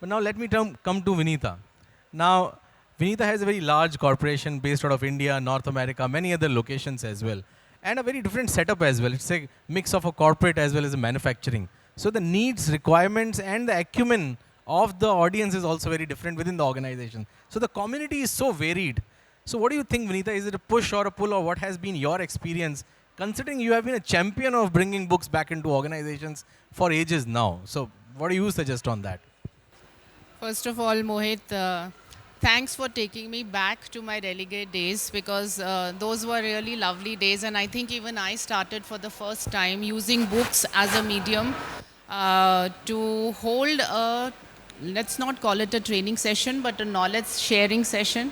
But now let me come to Vinitha. Now, Vinitha has a very large corporation based out of India, North America, many other locations as well, and a very different setup as well. It's a mix of a corporate as well as a manufacturing. So the needs, requirements, and the acumen of the audience is also very different within the organization. So the community is so varied. So what do you think, Vinitha? Is it a push or a pull, or what has been your experience, considering you have been a champion of bringing books back into organizations for ages now? So what do you suggest on that? First of all, Mohit, thanks for taking me back to my delegate days because those were really lovely days. And I think even I started for the first time using books as a medium to hold a, let's not call it a training session, but a knowledge sharing session.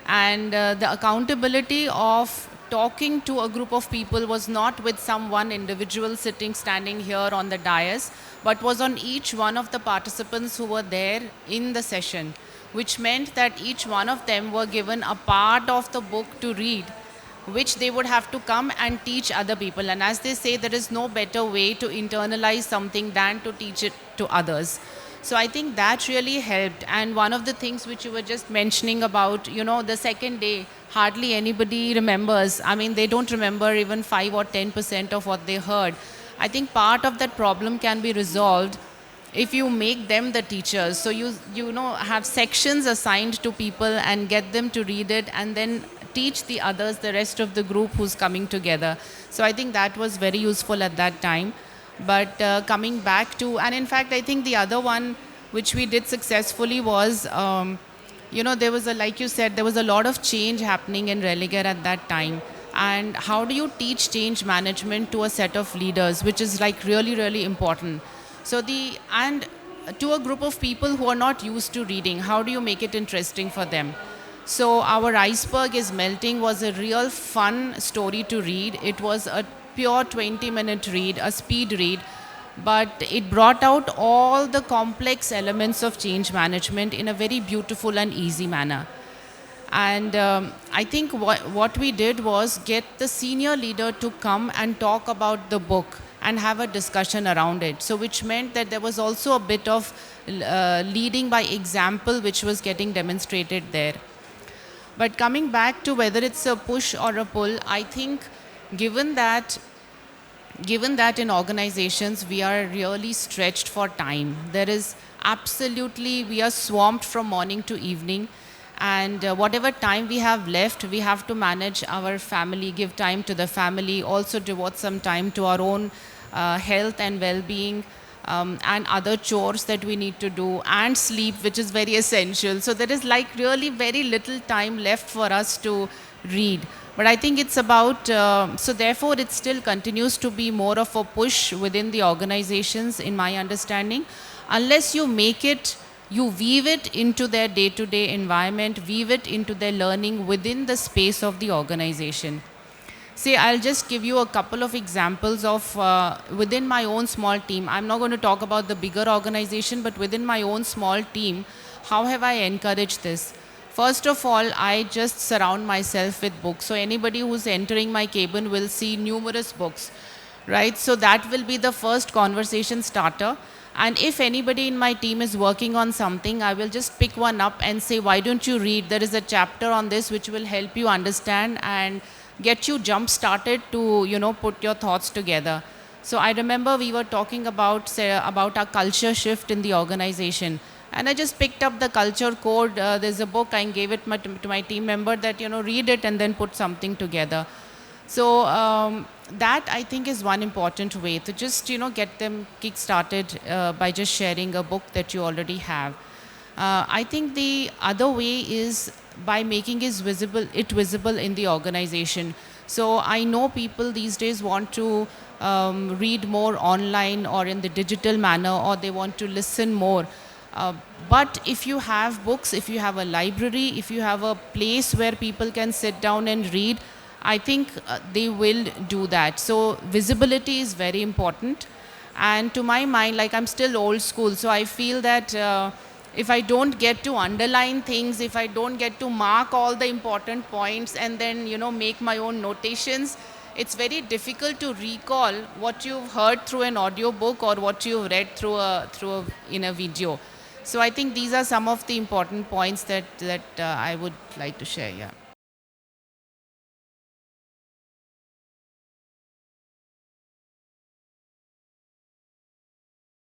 And the accountability of talking to a group of people was not with some one individual sitting, standing here on the dais, but was on each one of the participants who were there in the session, which meant that each one of them were given a part of the book to read, which they would have to come and teach other people. And as they say, there is no better way to internalize something than to teach it to others. So I think that really helped. And one of the things which you were just mentioning about, the second day, hardly anybody remembers. I mean, they don't remember even 5 or 10% of what they heard. I think part of that problem can be resolved if you make them the teachers. So you have sections assigned to people and get them to read it and then teach the others, the rest of the group who's coming together. So I think that was very useful at that time. But coming back to, and in fact, I think the other one which we did successfully was, there was like you said, there was a lot of change happening in Religare at that time. And how do you teach change management to a set of leaders, which is like really, really important. And to a group of people who are not used to reading, how do you make it interesting for them? So our iceberg is melting was a real fun story to read. It was a pure 20-minute read, a speed read, but it brought out all the complex elements of change management in a very beautiful and easy manner. And I think what we did was get the senior leader to come and talk about the book and have a discussion around it. So which meant that there was also a bit of leading by example which was getting demonstrated there. But coming back to whether it's a push or a pull, I think given that in organizations we are really stretched for time, there is absolutely, we are swamped from morning to evening, and whatever time we have left, we have to manage our family, give time to the family, also devote some time to our own health and well-being, and other chores that we need to do, and sleep, which is very essential. So there is like really very little time left for us to read. But I think it's about, so therefore it still continues to be more of a push within the organizations, in my understanding, unless you make it, you weave it into their day-to-day environment, weave it into their learning within the space of the organization. See, I'll just give you a couple of examples of within my own small team. I'm not going to talk about the bigger organization, but within my own small team, how have I encouraged this? First of all, I just surround myself with books. So anybody who's entering my cabin will see numerous books, right? So that will be the first conversation starter. And if anybody in my team is working on something, I will just pick one up and say, why don't you read? There is a chapter on this which will help you understand and get you jump started to, put your thoughts together. So I remember we were talking about, say, about our culture shift in the organization. And I just picked up the culture code. There's a book, I gave it to my team member that, read it and then put something together. So that I think is one important way to just, get them kick-started by just sharing a book that you already have. I think the other way is by making it visible in the organization. So I know people these days want to read more online or in the digital manner, or they want to listen more. But if you have books, if you have a library, if you have a place where people can sit down and read, I think they will do that. So visibility is very important. And to my mind, like I'm still old school, so I feel that if I don't get to underline things, if I don't get to mark all the important points and then, make my own notations, it's very difficult to recall what you've heard through an audio book or what you've read in a video. So I think these are some of the important points that I would like to share. Yeah.